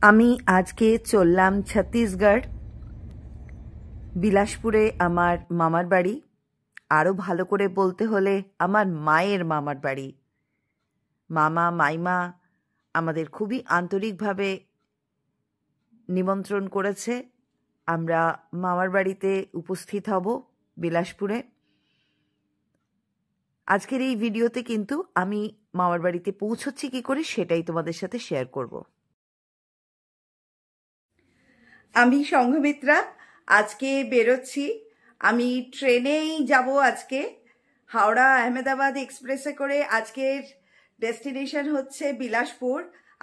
আমি আজকে চললাম ছত্তিশগড় বিলাসপুরে আমার মামার বাড়ি, আরও ভালো করে বলতে হলে আমার মায়ের মামার বাড়ি। মামা মাইমা আমাদের খুবই আন্তরিকভাবে নিমন্ত্রণ করেছে। আমরা মামার বাড়িতে উপস্থিত হব বিলাসপুরে। আজকের এই ভিডিওতে কিন্তু আমি মামার বাড়িতে পৌঁছচ্ছি কি করে সেটাই তোমাদের সাথে শেয়ার করব। আমি সংঘমিত্রা, আজকে বেরোচ্ছি। আমি ট্রেনেই যাব আজকে, হাওড়া আহমেদাবাদ এক্সপ্রেসে করে। আজকের ডেস্টিনেশন হচ্ছে বিলাসপুর।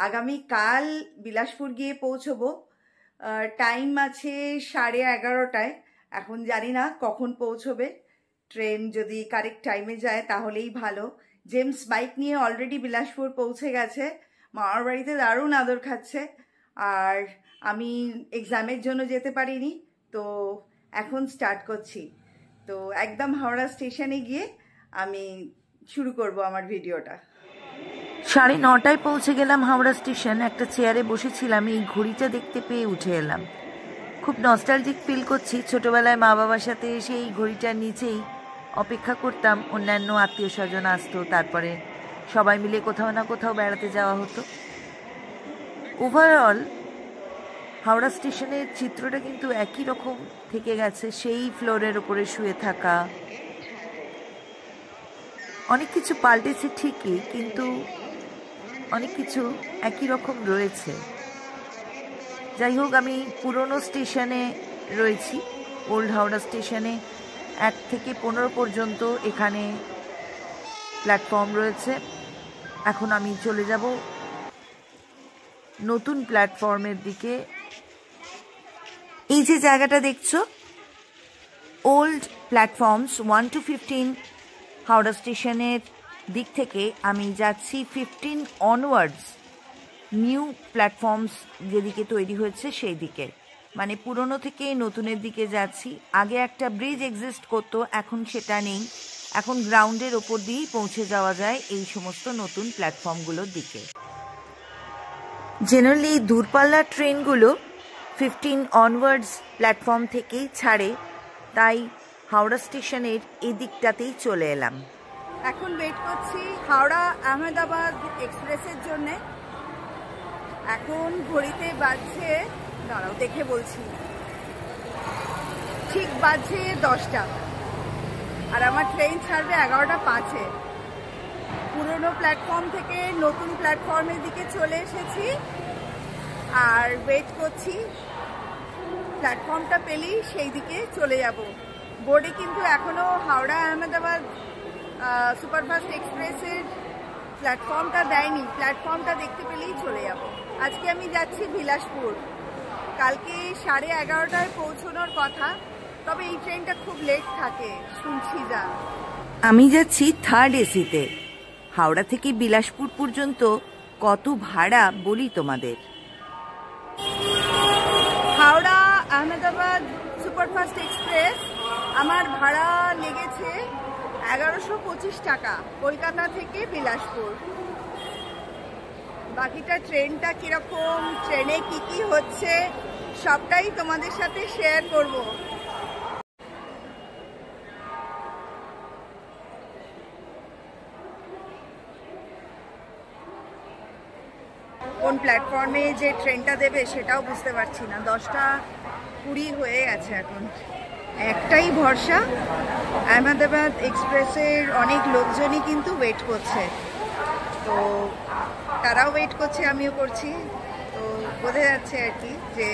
আগামী কাল বিলাসপুর গিয়ে পৌঁছবো। টাইম আছে 11:30। এখন জানি না কখন পৌঁছবে। ট্রেন যদি কারেক্ট টাইমে যায় তাহলেই ভালো। জেমস বাইক নিয়ে অলরেডি বিলাসপুর পৌঁছে গেছে, মামার বাড়িতে দারুণ আদর খাচ্ছে। আর আমি এক্সামের জন্য যেতে পারিনি, তো এখন স্টার্ট করছি। তো একদম হাওড়া স্টেশনে গিয়ে আমি শুরু করব আমার ভিডিওটা। 9:30 পৌঁছে গেলাম হাওড়া স্টেশন। একটা চেয়ারে বসেছিলাম, এই ঘড়িটা দেখতে পেয়ে উঠে এলাম। খুব নস্টালজিক ফিল করছি। ছোটবেলায় মা বাবার সাথে এসে এই ঘড়িটার নিচেই অপেক্ষা করতাম। অন্যান্য আত্মীয় স্বজন আসতো, তারপরে সবাই মিলে কোথাও না কোথাও বেড়াতে যাওয়া হতো। ওভারঅল হাওড়া স্টেশনের চিত্রটা কিন্তু একই রকম থেকে গেছে। সেই ফ্লোরের ওপরে শুয়ে থাকা, অনেক কিছু পাল্টেছে ঠিকই, কিন্তু অনেক কিছু একই রকম রয়েছে। যাই হোক, আমি পুরনো স্টেশনে রয়েছি, ওল্ড হাওড়া স্টেশনে। 1 থেকে 15 পর্যন্ত এখানে প্ল্যাটফর্ম রয়েছে। এখন আমি চলে যাব নতুন প্ল্যাটফর্মের দিকে। এই যে জায়গাটা দেখছো, ওল্ড প্ল্যাটফর্মস 1 to 15 হাওড়া স্টেশনের দিক থেকে আমি যাচ্ছি 15 অনওয়ার্ডস, নিউ প্ল্যাটফর্মস যেদিকে তৈরি হয়েছে সেই দিকে। মানে পুরনো থেকে নতুনের দিকে যাচ্ছি। আগে একটা ব্রিজ এক্সিস্ট করতো, এখন সেটা নেই। এখন গ্রাউন্ডের ওপর দিয়েই পৌঁছে যাওয়া যায় এই সমস্ত নতুন প্ল্যাটফর্মগুলোর দিকে। জেনারেলি দূরপাল্লার ট্রেনগুলো 15 অনওয়ার্ডস প্ল্যাটফর্ম থেকেই ছাড়ে, তাই হাওড়া স্টেশনের এই দিকটাতেই চলে এলাম। এখন ওয়েট করছি হাওড়া আহমেদাবাদ এক্সপ্রেসের জন্যে। এখন ঘড়িতে বাজছে, দাঁড়াও দেখে বলছি, ঠিক বাজছে 10টা। আর আমার ট্রেন ছাড়বে 11:05-এ। পুরনো প্ল্যাটফর্ম থেকে নতুন প্ল্যাটফর্মের দিকে চলে এসেছি আর ওয়েট করছি। প্ল্যাটফর্মটা পেলেই সেই দিকে চলে যাব। বোর্ডে কিন্তু এখনো হাওড়া আহমেদাবাদ সুপারফাস্ট এক্সপ্রেসের প্ল্যাটফর্মটা দেয়নি। প্ল্যাটফর্মটা দেখতে পেলেই চলে যাব। আজকে আমি যাচ্ছি বিলাসপুর। কালকে 11:30টায় পৌঁছানোর কথা, তবে এই ট্রেনটা খুব লেট থাকে শুনছি যা। আমি যাচ্ছি 3rd AC-তে। হাওড়া থেকে বিলাসপুর পর্যন্ত কত ভাড়া বলি তোমাদের। হাওড়া আহমেদাবাদ সুপারফাস্ট এক্সপ্রেস আমার ভাড়া লেগেছে 1125 টাকা, কলকাতা থেকে বিলাসপুর। বাকিটা ট্রেনটা কিরকম, ট্রেনে কি কি হচ্ছে সবটাই তোমাদের সাথে শেয়ার করব। কোন প্ল্যাটফর্মে যে ট্রেনটা দেবে সেটাও বুঝতে পারছি না। 10:20 হয়ে গেছে এখন। একটাই ভরসা, আহমেদাবাদ এক্সপ্রেসের অনেক লোকজনই কিন্তু ওয়েট করছে। তো তারাও ওয়েট করছে, আমিও করছি। তো বোঝা যাচ্ছে আর কি যে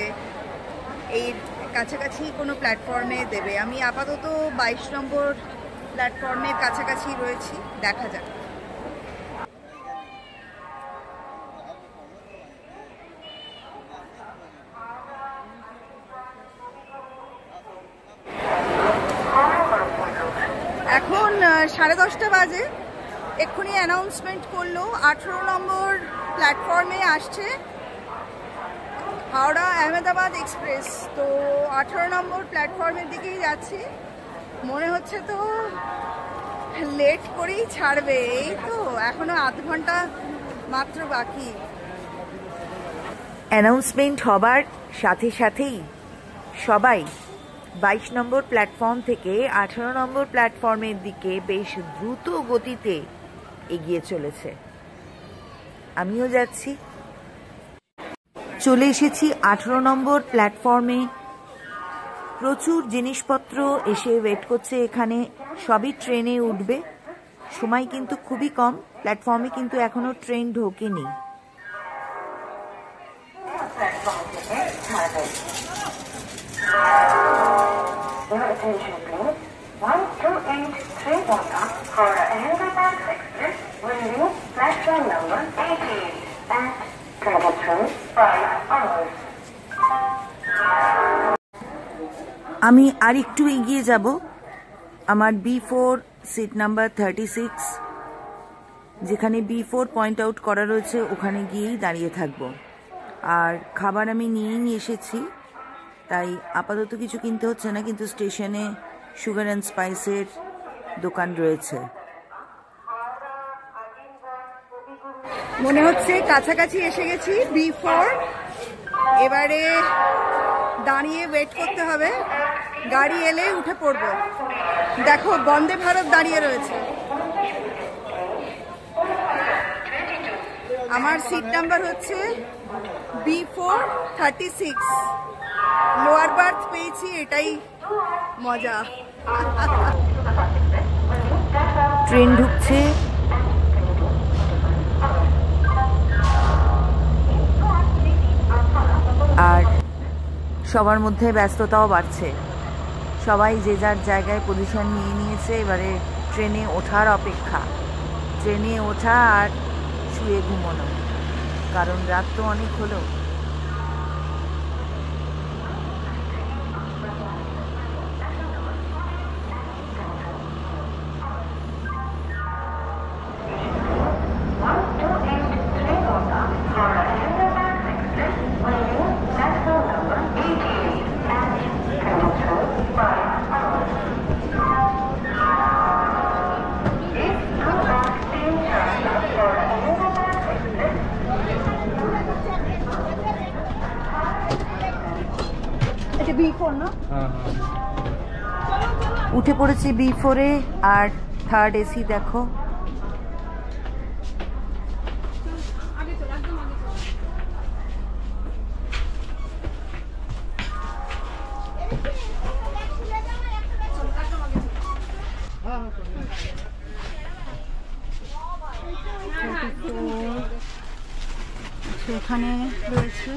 এই কাছাকাছি কোনো প্ল্যাটফর্মে দেবে। আমি আপাতত 22 নম্বর প্ল্যাটফর্মের কাছাকাছি রয়েছি, দেখা যাক। এখন 10:30 বাজে। এক্ষুনি অ্যানাউন্সমেন্ট করলো 18 নম্বর প্ল্যাটফর্মে আসছে হাওড়া আহমেদাবাদ এক্সপ্রেস। তো 18 নম্বর প্ল্যাটফর্মের দিকেই যাচ্ছি। মনে হচ্ছে তো লেট করেই ছাড়বে। এই তো এখনো আধ ঘন্টা মাত্র বাকি। অ্যানাউন্সমেন্ট হবার সাথে সাথেই সবাই 22 নম্বর প্ল্যাটফর্ম থেকে 18 নম্বর প্ল্যাটফর্মের দিকে বেশ দ্রুত গতিতে এগিয়ে চলেছে। আমিও যাচ্ছি। চলে এসেছি 18 নম্বর প্ল্যাটফর্মে। প্রচুর জিনিসপত্র এসে ওয়েট করছে এখানে, সবই ট্রেনে উঠবে। সময় কিন্তু খুবই কম, প্ল্যাটফর্মে কিন্তু এখনো ট্রেন ঢোকেনি। আমি আর একটু এগিয়ে যাব। আমার B4 সিট নাম্বার 36, যেখানে B4 পয়েন্ট আউট করা রয়েছে ওখানে গিয়েই দাঁড়িয়ে থাকবো। আর খাবার আমি নিয়েই এসেছি, তাই আপাতত কিছু কিনতে হচ্ছে না, কিন্তু স্টেশনে সুগার অ্যান্ড স্পাইসের দোকান রয়েছে। মনে হচ্ছে কাছাকাছি এসে গেছি B4। এবারে দাঁড়িয়ে ওয়েট করতে হবে, গাড়ি এলে উঠে পড়বো। দেখো বন্দে ভারত দাঁড়িয়ে রয়েছে। আমার সিট নাম্বার হচ্ছে B4 36, লোয়ার বার্থ পেয়েছি, এটাই মজা। ট্রেন ঢুকছে, আর সবার মধ্যে ব্যস্ততাও বাড়ছে। সবাই যে যার জায়গায় পজিশন নিয়ে নিয়েছে। এবারে ট্রেনে ওঠার অপেক্ষা, ট্রেনে ওঠা আর শুয়ে ঘুমোনো, কারণ রাত তো অনেক হলো। উঠে পড়েছি B4-এ, আর থার্ড এসি দেখো। এখানে রয়েছে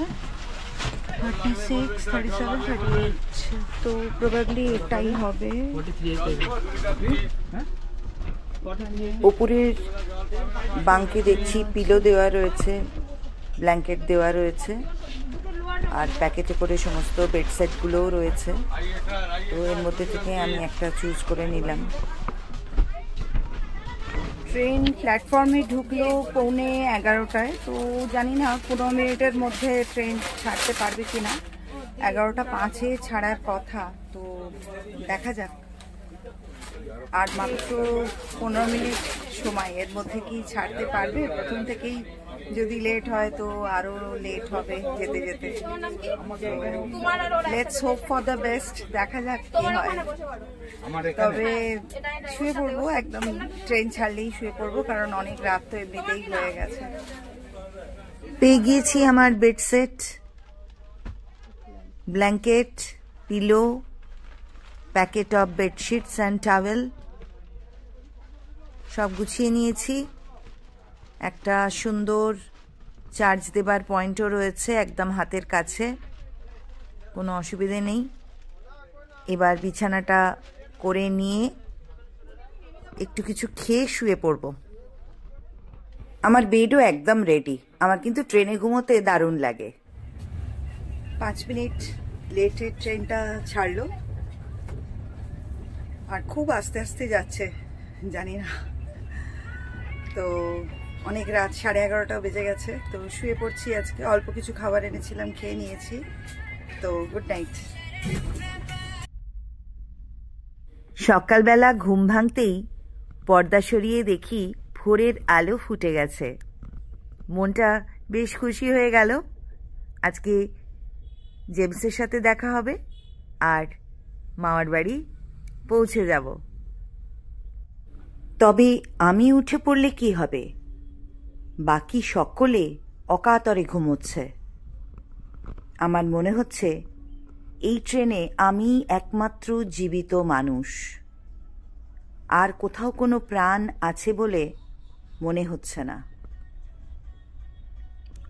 36, 37, 38, তো প্রবাবলি এটাই হবে। উপরের বাঙ্কে দেখছি পিলো দেওয়া রয়েছে, ব্ল্যাঙ্কেট দেওয়া রয়েছে, আর প্যাকেটে করে সমস্ত বেডসেটগুলোও রয়েছে। তো এর মধ্যে থেকে আমি একটা চুজ করে নিলাম। ট্রেন প্ল্যাটফর্মে ঢুকলো 11:15, তো জানি না 15 মিনিটের মধ্যে ট্রেন ছাড়তে পারবে কিনা। 11:05-এ ছাড়ার কথা, তো দেখা যাক। আর মাত্র 15 মিনিট সময়, এর মধ্যে কি ছাড়তে পারবে? প্রথম থেকেই যদি লেট হয় তো আরো লেট হবে যেতে যেতে। Let's hope for the best, দেখা যাক কি হয়। তবে শুয়ে পড়বো, একদম ট্রেন ছাড়লেই শুয়ে পড়বো, কারণ অনেক রাত তো এমনিতেই হয়ে গেছে। পেয়ে গিয়েছি আমার bedside, blanket, pillow, packet of bedsheets and towel সব গুছিয়ে নিয়েছি। একটা সুন্দর চার্জ দেবার পয়েন্টও রয়েছে একদম হাতের কাছে, কোনো অসুবিধে নেই। এবার বিছানাটা করে নিয়ে একটু কিছু খেয়ে শুয়ে পড়ব। আমার বেডও একদম রেডি। আমার কিন্তু ট্রেনে ঘুমোতে দারুণ লাগে। 5 মিনিট লেটে ট্রেনটা ছাড়লো, আর খুব আস্তে আস্তে যাচ্ছে, জানি না। তো অনেক রাত, 11:30 বেজে গেছে। তো শুয়ে পড়ছি। আজকে অল্প কিছু খাবার এনেছিলাম, খেয়ে নিয়েছি। তো গুড নাইট। সকালবেলা ঘুম ভাঙতেই পর্দা সরিয়ে দেখি ভোরের আলো ফুটে গেছে। মনটা বেশ খুশি হয়ে গেল। আজকে জেমসের সাথে দেখা হবে আর মামার বাড়ি পৌঁছে যাব। তবে আমি উঠে পড়লে কি হবে? বাকি সকলে অকাতরে ঘুমোচ্ছে। আমার মনে হচ্ছে এই ট্রেনে আমি একমাত্র জীবিত মানুষ, আর কোথাও কোনো প্রাণ আছে বলে মনে হচ্ছে না।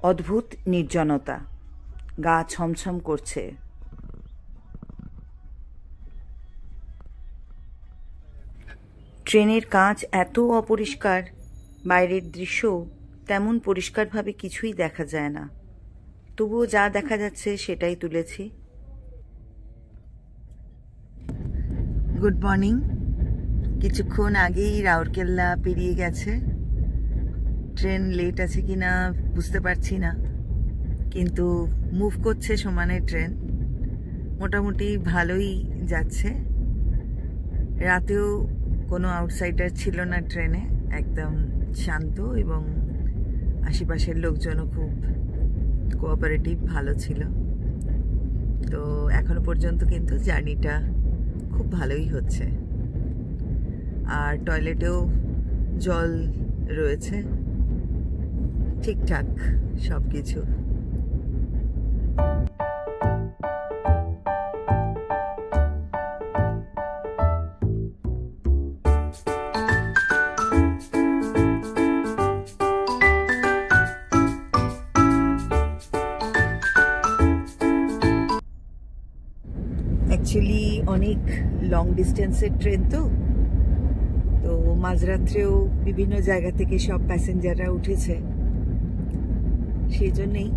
অদ্ভুত নির্জনতা, গা ছমছম করছে। ট্রেনের কাঁচ এত অপরিষ্কার, বাইরের দৃশ্য তেমন পরিষ্কারভাবে কিছুই দেখা যায় না। তবুও যা দেখা যাচ্ছে সেটাই তুলেছি। Good morning. কিছুক্ষণ আগেই রাউরকেল্লা পেরিয়ে গেছে। ট্রেন লেট আছে কিনা বুঝতে পারছি না, কিন্তু মুভ করছে সমানে ট্রেন, মোটামুটি ভালোই যাচ্ছে। রাতেও কোনো আউটসাইডার ছিল না ট্রেনে, একদম শান্ত, এবং আশেপাশের লোকজনও খুব কোঅপারেটিভ, ভালো ছিল। তো এখনো পর্যন্ত কিন্তু জার্নিটা খুব ভালোই হচ্ছে। আর টয়লেটেও জল রয়েছে, ঠিকঠাক সব কিছু। অ্যাকচুয়ালি অনেক লং ডিস্টেন্সের ট্রেন, তো মাঝরাত্রেও বিভিন্ন জায়গা থেকে সব প্যাসেঞ্জাররা উঠেছে। সেই জন্যেই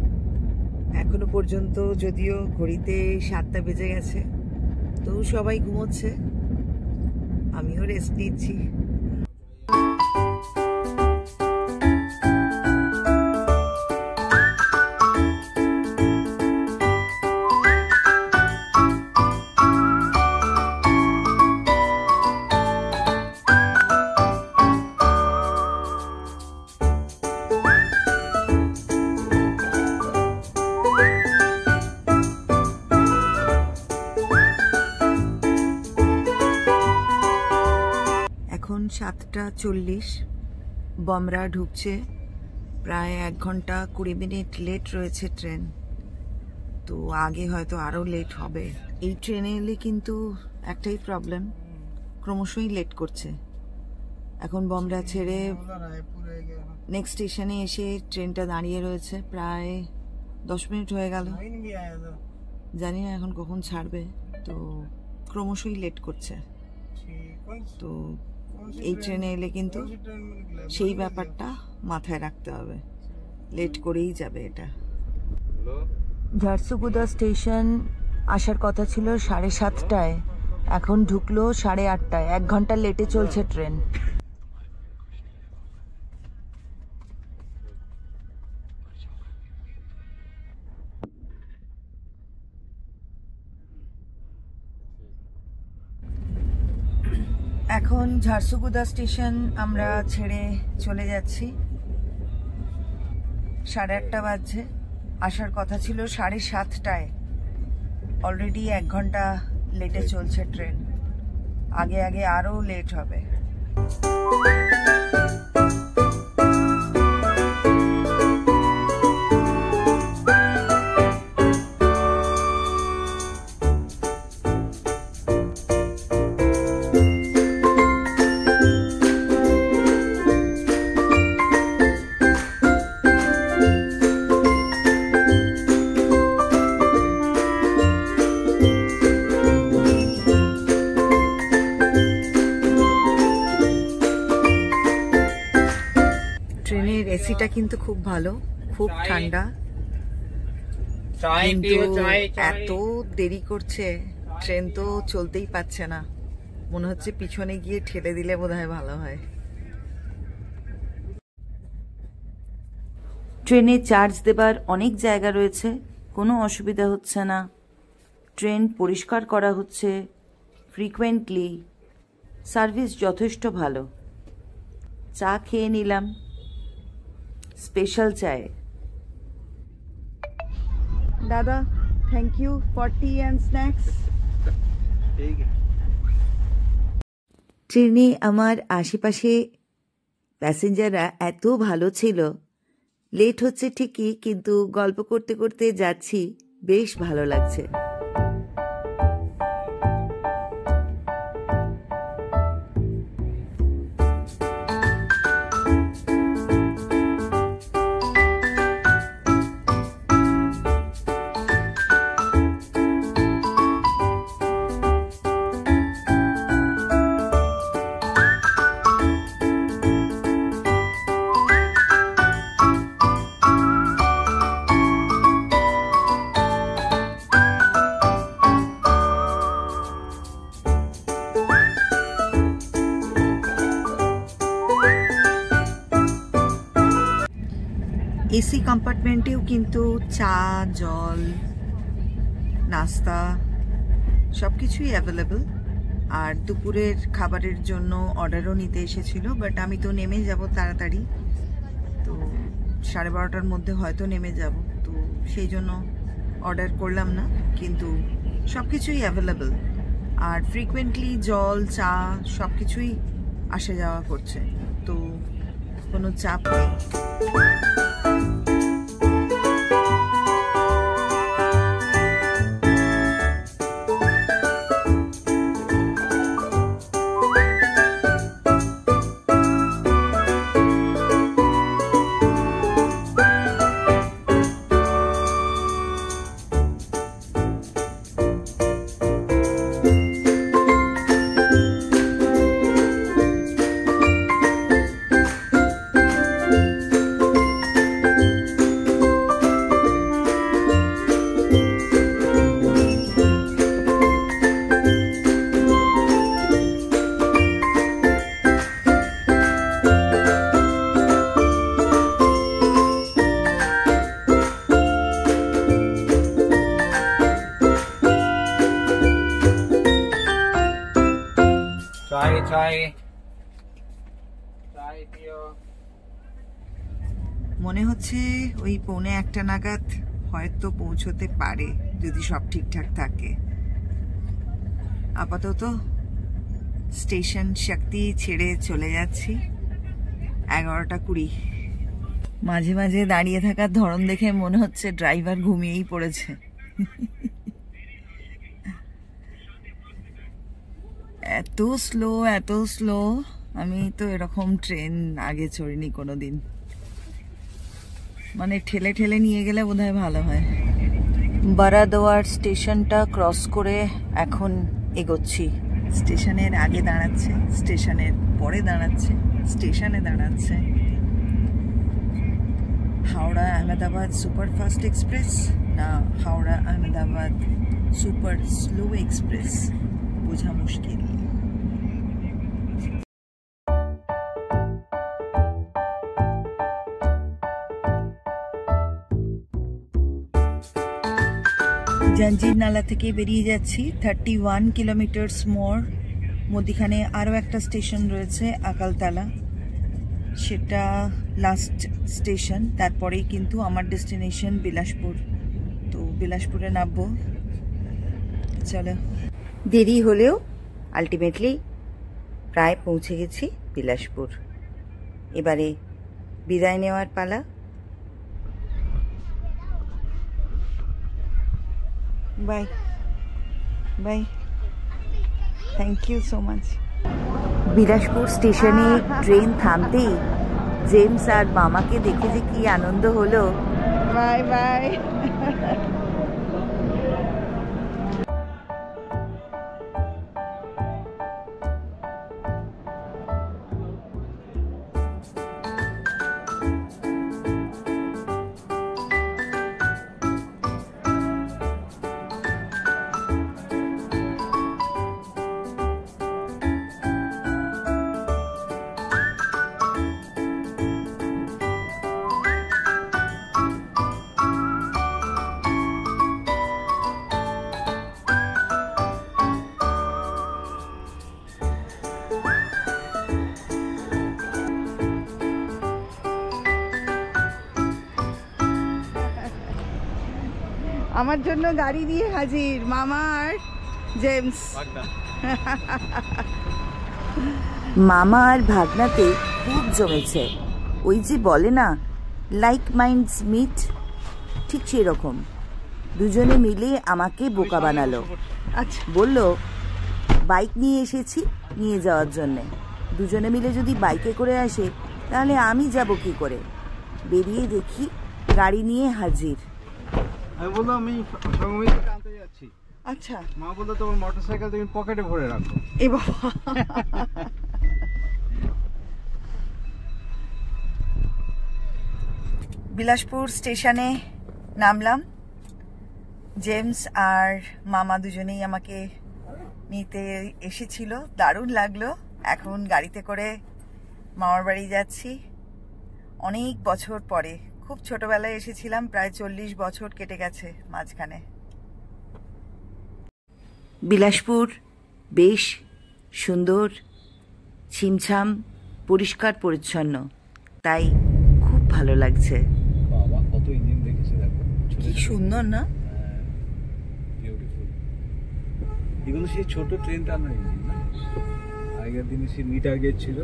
এখনো পর্যন্ত, যদিও ঘড়িতে 7টা বেজে গেছে, তো সবাই ঘুমোচ্ছে, আমিও রেস্ট নিচ্ছি। এখন 7:40, বমরা ঢুকছে। প্রায় 1 ঘন্টা 20 মিনিট লেট রয়েছে ট্রেন, তো আগে হয়তো আরও লেট হবে। এই ট্রেনে এলে কিন্তু একটাই প্রবলেম, ক্রমশই লেট করছে। এখন বমরা ছেড়ে নেক্সট স্টেশনে এসে ট্রেনটা দাঁড়িয়ে রয়েছে, প্রায় 10 মিনিট হয়ে গেল, জানি না এখন কখন ছাড়বে। তো ক্রমশই লেট করছে। তো এই ট্রেনে এলে কিন্তু সেই ব্যাপারটা মাথায় রাখতে হবে, লেট করেই যাবে এটা। ঝারসুগুদা স্টেশন আসার কথা ছিল 7:30টায়, এখন ঢুকলো 8:30টায়। 1 ঘন্টা লেটে চলছে ট্রেন। এখন ঝারসুগুদা স্টেশন আমরা ছেড়ে চলে যাচ্ছি। 8:30 বাজছে, আসার কথা ছিল 7:30টায়। অলরেডি 1 ঘন্টা লেটে চলছে ট্রেন, আগে আগে আরও লেট হবে। ট্রেনের এসিটা কিন্তু খুব ভালো, খুব ঠান্ডা, কিন্তু এত দেরি করছে ট্রেন, তো চলতেই পারছে না। মনে হচ্ছে পিছনে গিয়ে ঠেলে দিলে বোধহয় ভালো হয়। ট্রেনে চার্জ দেবার অনেক জায়গা রয়েছে, কোনো অসুবিধা হচ্ছে না। ট্রেন পরিষ্কার করা হচ্ছে ফ্রিকোয়েন্টলি, সার্ভিস যথেষ্ট ভালো। চা খেয়ে নিলাম, স্পেশাল চায়। দাদা, thank you for tea and snacks. ট্রেনে আমার আশেপাশে প্যাসেঞ্জাররা এত ভালো ছিল, লেট হচ্ছে ঠিকই, কিন্তু গল্প করতে করতে যাচ্ছি, বেশ ভালো লাগছে। এসি কম্পার্টমেন্টেও কিন্তু চা, জল, নাস্তা সব কিছুই অ্যাভেলেবল। আর দুপুরের খাবারের জন্য অর্ডারও নিতে এসেছিল, বাট আমি তো নেমে যাব তাড়াতাড়ি, তো 12:30টার মধ্যে হয়তো নেমে যাব, তো সেই জন্য অর্ডার করলাম না, কিন্তু সব কিছুই অ্যাভেলেবল। আর ফ্রিকুয়েন্টলি জল, চা সব কিছুই আসা যাওয়া করছে, তো কোনো চাপ নেই। মনে হচ্ছে ওই 1:45 নাগাদ হয়তো পৌঁছতে পারে, যদি সব ঠিকঠাক থাকে। আপাতত স্টেশন শক্তি ছেড়ে চলে যাচ্ছি 11:20। মাঝে মাঝে দাঁড়িয়ে থাকার ধরন দেখে মনে হচ্ছে ড্রাইভার ঘুমিয়েই পড়েছে। এত স্লো, আমি তো এরকম ট্রেন আগে চড়িনি কোনোদিন। মানে ঠেলে ঠেলে নিয়ে গেলে বোধহয় ভালো হয়। বারাদোয়ার স্টেশনটা ক্রস করে এখন এগোচ্ছি। স্টেশনের আগে দাঁড়াচ্ছে, স্টেশনের পরে দাঁড়াচ্ছে, স্টেশনে দাঁড়াচ্ছে। হাওড়া আহমেদাবাদ সুপারফাস্ট এক্সপ্রেস না Howrah Ahmedabad super slow express বোঝা মুশকিল। জাঞ্জির নালা থেকে বেরিয়ে যাচ্ছি, 31 কিলোমিটার্স মোর। মধ্যিখানে আরও একটা স্টেশন রয়েছে আকালতালা, সেটা লাস্ট স্টেশন। তারপরেই কিন্তু আমার ডেস্টিনেশন বিলাসপুর, তো বিলাসপুরে নামবো। চলো, দেরি হলেও আলটিমেটলি প্রায় পৌঁছে গেছি বিলাসপুর। এবারে বিদায় নেওয়ার পালা। Bye bye, thank you so much. Bilaspur স্টেশনে ট্রেন থামতেই জেমস আর মামাকে দেখে যে কি আনন্দ হলো। Bye bye. আমার জন্য গাড়ি নিয়ে হাজির মামা আর জেমস। মামা আর ভাগনাতে খুব জমেছে। ওই যে বলে না, লাইক মাইন্ডস মিট, ঠিক সেই রকম। দুজনে মিলে আমাকে বোকা বানালো। আচ্ছা, বলল বাইক নিয়ে এসেছি নিয়ে যাওয়ার জন্যে, দুজনে মিলে যদি বাইকে করে আসে তাহলে আমি যাব কি করে। বেরিয়ে দেখি গাড়ি নিয়ে হাজির। আমি বললাম আমি সংগমিত্রাকে আনতে যাচ্ছি। আচ্ছা, মা বললো তোমার মোটরসাইকেল তুমি পকেটে ভরে রাখো। এ বাবা। বিলাসপুর স্টেশনে নামলাম। জেমস আর মামা দুজনেই আমাকে নিতে এসেছিল, দারুণ লাগলো। এখন গাড়িতে করে মামার বাড়ি যাচ্ছি অনেক বছর পরে। খুব ছোটবেলায় এসেছিলাম, প্রায় 40 বছর কেটে গেছে মাঝখানে। বিলাসপুর বেশ সুন্দর, ছিমছাম, পরিষ্কার পরিচ্ছন্ন, তাই খুব ভালো লাগছে। বাবা কত ইঞ্জিন দেখেছে দেখো, কি সুন্দর না? বিউটিফুল। এগুলো সেই ছোট ট্রেন টানার ইঞ্জিন না, আগের দিনে সেই মিটার গেজ ছিল।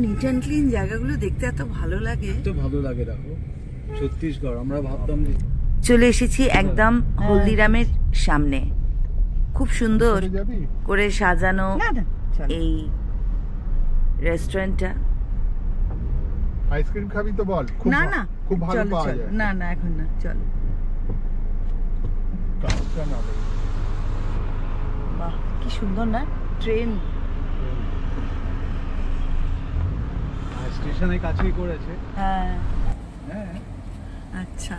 নিট অ্যান্ড ক্লিন, জায়গাগুলো দেখতে এত ভালো লাগে। তো ভালো লাগে দেখো, ছত্তিশগড়। আমরা ভাবতাম যে চলে এসেছি একদম হলদিরামের সামনে। খুব সুন্দর করে সাজানো এই রেস্টুরেন্টটা। আইসক্রিম খাবি তো বল। না না, খুব ভালো চলো পাওয়া চলো, যায়। না না এখন না, চলো। কাজটা না বলে। বাহ, কি সুন্দর না ট্রেন। স্টেশনের কাছেই করেছে। হ্যাঁ, হ্যাঁ, আচ্ছা।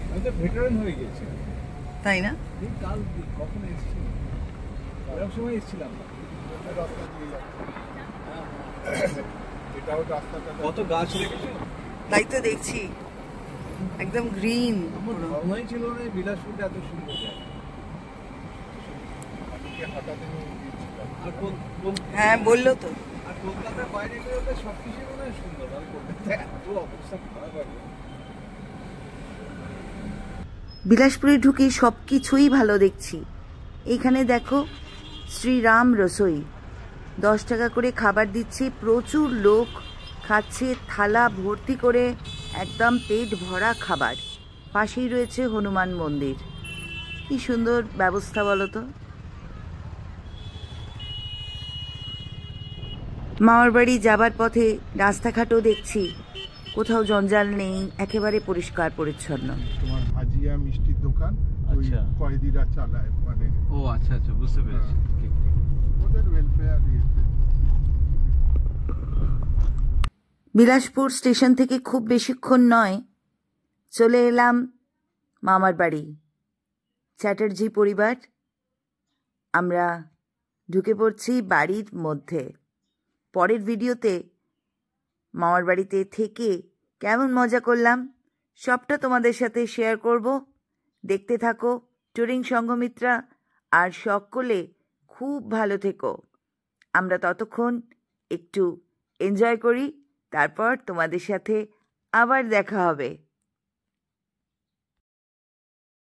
আমি তো ভেটারেন হয়ে গেছি। তাই না? এই কাল কখন এসেছি, এরকম সময় এসেছিলাম না। রাস্তা দিয়ে যাচ্ছে। এটাও রাস্তাটা কত গাছ লেগেছে। তাই তো দেখছি, একদম গ্রিন। আমার ধারণাই ছিল না এই বিলাসপুরটা এত সুন্দর জায়গা। আমাকে হাঁটাতে নিয়ে গিয়েছিলাম। আর হ্যাঁ, বললো তো। আর কলকাতার বাইরে বেরোলে সব কিছু মনে হয় সুন্দর, আর কলকাতায় এত অবস্থা খারাপ হবে। বিলাসপুরে ঢুকে সব কিছুই ভালো দেখছি। এইখানে দেখো, শ্রীরাম রসোই, 10 টাকা করে খাবার দিচ্ছে। প্রচুর লোক খাচ্ছে, থালা ভর্তি করে, একদম পেট ভরা খাবার। পাশেই রয়েছে হনুমান মন্দির। কি সুন্দর ব্যবস্থা বলো তো। মামার বাড়ি যাবার পথে রাস্তাঘাটও দেখছি কোথাও জঞ্জাল নেই, একেবারে পরিষ্কার পরিচ্ছন্ন। তোমার ভাজিয়া মিষ্টির দোকান ওই আচ্ছা। কয়েদিরা চালায়, মানে ও আচ্ছা আচ্ছা, বুঝতে পেরেছি। ঠিক ঠিক। ওদের ওয়েলফেয়ার ইয়েতে। বিলাসপুর স্টেশন থেকে খুব বেশিক্ষণ নয়, চলে এলাম মামার বাড়ি। চ্যাটার্জি পরিবার। আমরা ঢুকে পড়ছি বাড়ির মধ্যে। পরের ভিডিওতে মামার বাড়িতে থেকে কেমন মজা করলাম সবটা তোমাদের সাথে শেয়ার করব। দেখতে থাকো ট্যুরিং সংঘমিত্রা, আর সকলে খুব ভালো থেকো। আমরা ততক্ষণ একটু এনজয় করি, তারপর তোমাদের সাথে আবার দেখা হবে।